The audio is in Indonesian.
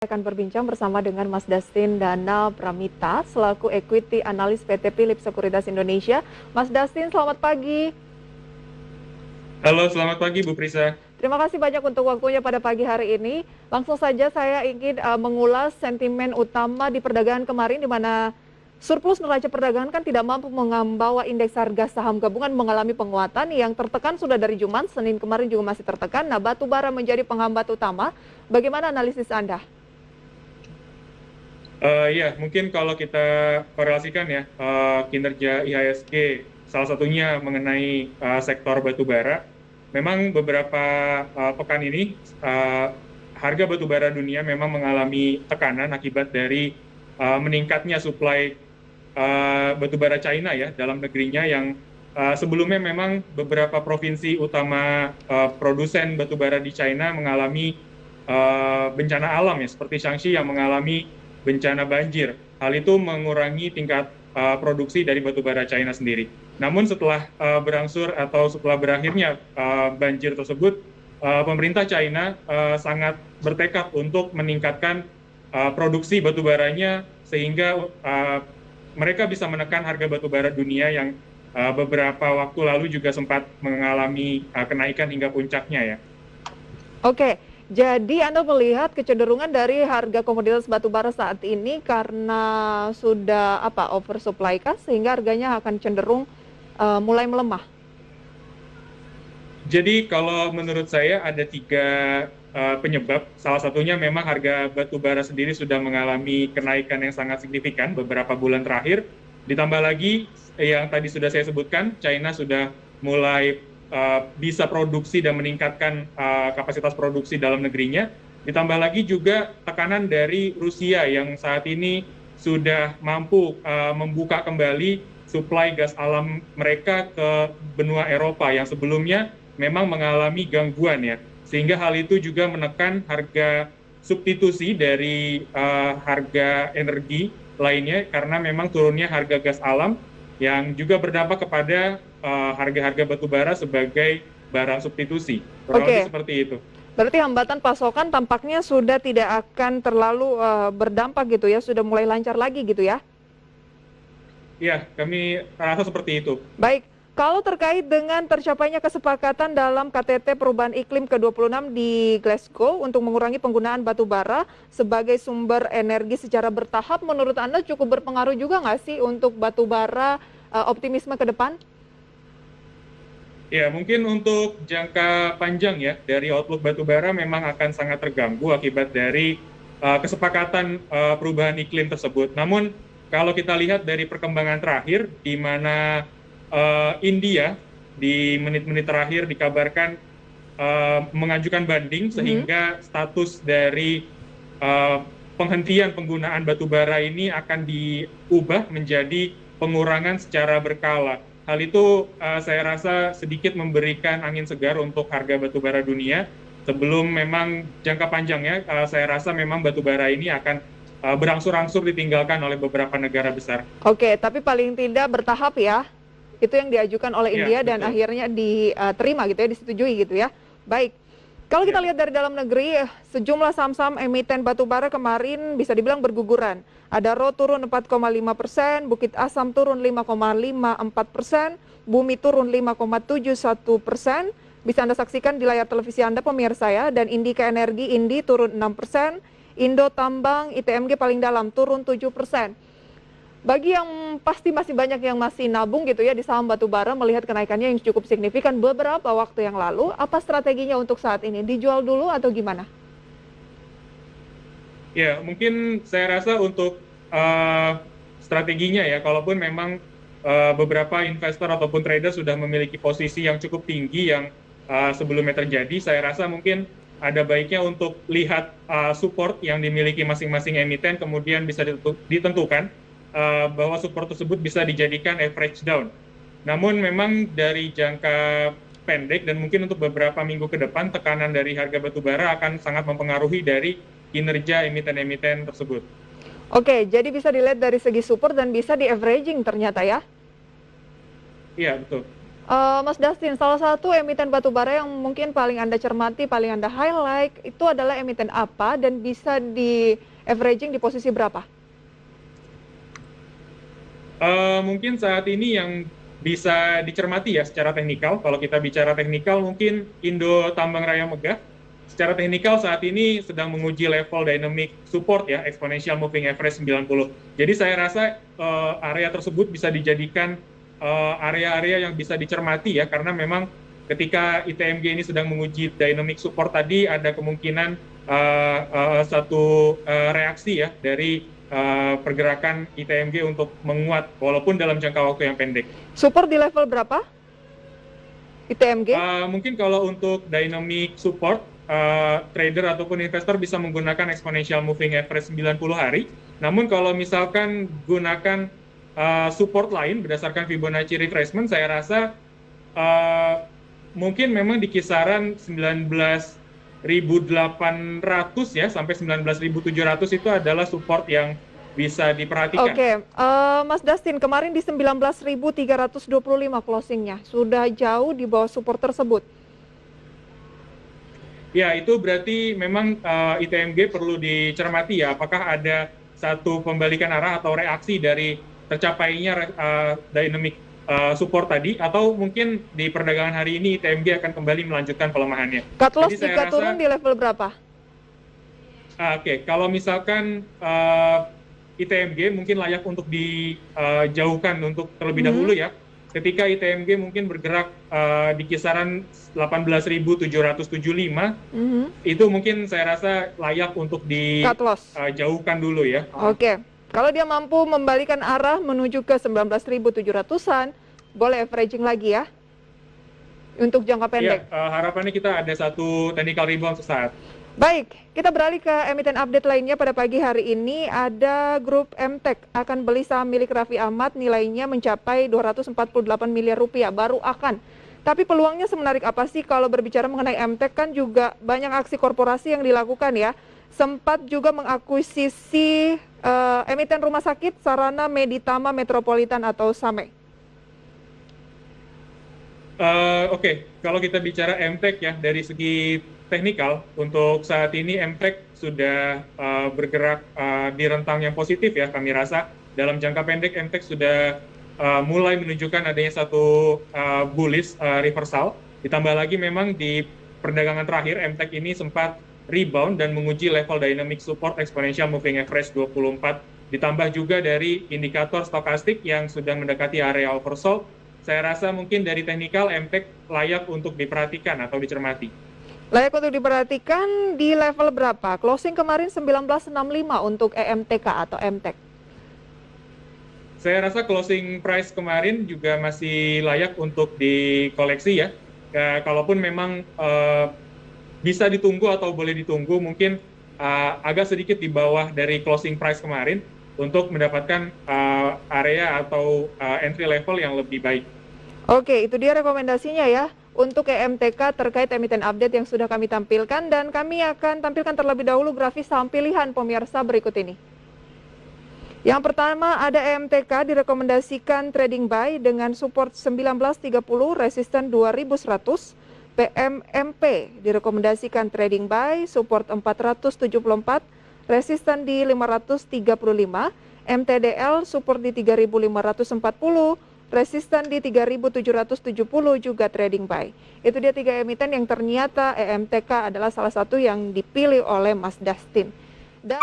Akan berbincang bersama dengan Mas Dastin Dana Pramita selaku Equity Analis PT Philips Sekuritas Indonesia. Mas Dastin, selamat pagi. Halo, selamat pagi Bu Prisa. Terima kasih banyak untuk waktunya pada pagi hari ini. Langsung saja saya ingin mengulas sentimen utama di perdagangan kemarin, di mana surplus neraca perdagangan kan tidak mampu membawa indeks harga saham gabungan mengalami penguatan yang tertekan sudah dari Jumat. Senin kemarin juga masih tertekan. Nah, batu bara menjadi penghambat utama. Bagaimana analisis Anda? Ya, mungkin kalau kita korelasikan ya kinerja IHSG, salah satunya mengenai sektor batu bara, memang beberapa pekan ini harga batu bara dunia memang mengalami tekanan akibat dari meningkatnya suplai batu bara China ya dalam negerinya yang sebelumnya memang beberapa provinsi utama produsen batu bara di China mengalami bencana alam ya, seperti Shaanxi yang mengalami bencana banjir. Hal itu mengurangi tingkat produksi dari batubara China sendiri. Namun setelah berangsur atau setelah berakhirnya banjir tersebut, pemerintah China sangat bertekad untuk meningkatkan produksi batubaranya sehingga mereka bisa menekan harga batubara dunia yang beberapa waktu lalu juga sempat mengalami kenaikan hingga puncaknya ya. Oke, jadi Anda melihat kecenderungan dari harga komoditas batu bara saat ini karena sudah oversupply kah sehingga harganya akan cenderung mulai melemah. Jadi kalau menurut saya ada tiga penyebab. Salah satunya memang harga batu bara sendiri sudah mengalami kenaikan yang sangat signifikan beberapa bulan terakhir. Ditambah lagi yang tadi sudah saya sebutkan, China sudah mulai bisa produksi dan meningkatkan kapasitas produksi dalam negerinya. Ditambah lagi juga tekanan dari Rusia yang saat ini sudah mampu membuka kembali suplai gas alam mereka ke benua Eropa yang sebelumnya memang mengalami gangguan ya. Sehingga hal itu juga menekan harga substitusi dari harga energi lainnya karena memang turunnya harga gas alam yang juga berdampak kepada harga-harga batu bara sebagai barang substitusi. Kurang lebih seperti itu. Berarti hambatan pasokan tampaknya sudah tidak akan terlalu berdampak gitu ya, sudah mulai lancar lagi gitu ya? Iya, kami rasa seperti itu. Baik, kalau terkait dengan tercapainya kesepakatan dalam KTT Perubahan Iklim ke-26 di Glasgow untuk mengurangi penggunaan batu bara sebagai sumber energi secara bertahap, menurut Anda cukup berpengaruh juga nggak sih untuk batu bara optimisme ke depan? Ya, mungkin untuk jangka panjang ya, dari outlook batubara memang akan sangat terganggu akibat dari kesepakatan perubahan iklim tersebut. Namun, kalau kita lihat dari perkembangan terakhir, di mana India di menit-menit terakhir dikabarkan mengajukan banding, sehingga status dari penghentian penggunaan batubara ini akan diubah menjadi pengurangan secara berkala. Hal itu saya rasa sedikit memberikan angin segar untuk harga batubara dunia. Sebelum memang jangka panjangnya, saya rasa memang batubara ini akan berangsur-angsur ditinggalkan oleh beberapa negara besar. Oke, tapi paling tidak bertahap ya. Itu yang diajukan oleh India dan betul. akhirnya diterima gitu ya, disetujui gitu ya. Baik. Kalau kita lihat dari dalam negeri, sejumlah saham-saham emiten batubara kemarin bisa dibilang berguguran. Adaro turun 4,5%, Bukit Asam turun 5,54%, Bumi turun 5,71%. Bisa Anda saksikan di layar televisi Anda pemirsa ya. Dan Indika Energi Indi turun 6%, Indo Tambang ITMG paling dalam turun 7%. Bagi yang pasti masih banyak yang masih nabung gitu ya di saham batubara melihat kenaikannya yang cukup signifikan beberapa waktu yang lalu, apa strateginya untuk saat ini? Dijual dulu atau gimana? Ya, mungkin saya rasa untuk strateginya ya, kalaupun memang beberapa investor ataupun trader sudah memiliki posisi yang cukup tinggi yang sebelumnya terjadi, saya rasa mungkin ada baiknya untuk lihat support yang dimiliki masing-masing emiten, kemudian bisa ditentukan bahwa support tersebut bisa dijadikan average down. Namun memang dari jangka pendek dan mungkin untuk beberapa minggu ke depan, tekanan dari harga batubara akan sangat mempengaruhi dari kinerja emiten-emiten tersebut. Oke, jadi bisa dilihat dari segi support dan bisa di averaging ternyata ya? Iya, betul. Mas Dustin, salah satu emiten batubara yang mungkin paling Anda cermati, paling Anda highlight, itu adalah emiten apa dan bisa di averaging di posisi berapa? Mungkin saat ini yang bisa dicermati ya secara teknikal, kalau kita bicara teknikal mungkin Indo Tambang Raya Megah, secara teknikal saat ini sedang menguji level dynamic support ya, exponential moving average 90. Jadi saya rasa area tersebut bisa dijadikan area-area yang bisa dicermati ya, karena memang ketika ITMG ini sedang menguji dynamic support tadi, ada kemungkinan satu reaksi ya dari pergerakan ITMG untuk menguat walaupun dalam jangka waktu yang pendek. Support di level berapa? ITMG? Mungkin kalau untuk dynamic support, trader ataupun investor bisa menggunakan exponential moving average 90 hari. Namun kalau misalkan gunakan support lain berdasarkan Fibonacci retracement, saya rasa mungkin memang di kisaran 19.800 ya sampai 19.700 itu adalah support yang bisa diperhatikan. Oke, Mas Dustin, kemarin di 19.325 closingnya, sudah jauh di bawah support tersebut. Ya, itu berarti memang ITMG perlu dicermati ya, apakah ada satu pembalikan arah atau reaksi dari tercapainya dynamic support tadi, atau mungkin di perdagangan hari ini ITMG akan kembali melanjutkan pelemahannya. Cut loss jika turun di level berapa? Oke, kalau misalkan ITMG mungkin layak untuk dijauhkan untuk terlebih dahulu ya. Ketika ITMG mungkin bergerak di kisaran 18.775, itu mungkin saya rasa layak untuk dijauhkan dulu ya. Oke, kalau dia mampu membalikan arah menuju ke 19.700-an, boleh averaging lagi ya, untuk jangka pendek. Ya, harapannya kita ada satu technical rebound sesaat. Baik, kita beralih ke emiten update lainnya pada pagi hari ini. Ada grup MTEK akan beli saham milik Raffi Ahmad, nilainya mencapai 248 miliar rupiah, baru akan. Tapi peluangnya semenarik apa sih kalau berbicara mengenai MTEK? Kan juga banyak aksi korporasi yang dilakukan ya. Sempat juga mengakuisisi emiten rumah sakit Sarana Meditama Metropolitan atau SAME. Oke, kalau kita bicara MTEK ya, dari segi teknikal, untuk saat ini MTEK sudah bergerak di rentang yang positif ya, kami rasa. Dalam jangka pendek MTEK sudah mulai menunjukkan adanya satu bullish reversal. Ditambah lagi memang di perdagangan terakhir MTEK ini sempat rebound dan menguji level dynamic support exponential moving average 24. Ditambah juga dari indikator stokastik yang sudah mendekati area oversold. Saya rasa mungkin dari teknikal MTEK layak untuk diperhatikan atau dicermati. Layak untuk diperhatikan di level berapa? Closing kemarin 1965 untuk EMTK atau MTEK. Saya rasa closing price kemarin juga masih layak untuk dikoleksi ya. Kalaupun memang bisa ditunggu atau boleh ditunggu, mungkin agak sedikit di bawah dari closing price kemarin untuk mendapatkan area atau entry level yang lebih baik. Oke, itu dia rekomendasinya ya untuk EMTK terkait emiten update yang sudah kami tampilkan, dan kami akan tampilkan terlebih dahulu grafis saham pilihan pemirsa berikut ini. Yang pertama ada EMTK direkomendasikan trading buy dengan support 1930, resisten 2100. PMMP direkomendasikan trading buy, support 474, resisten di 535. MTDL support di 3540, resisten di 3770, juga trading buy. Itu dia 3 emiten yang ternyata EMTK adalah salah satu yang dipilih oleh Mas Dustin. Dan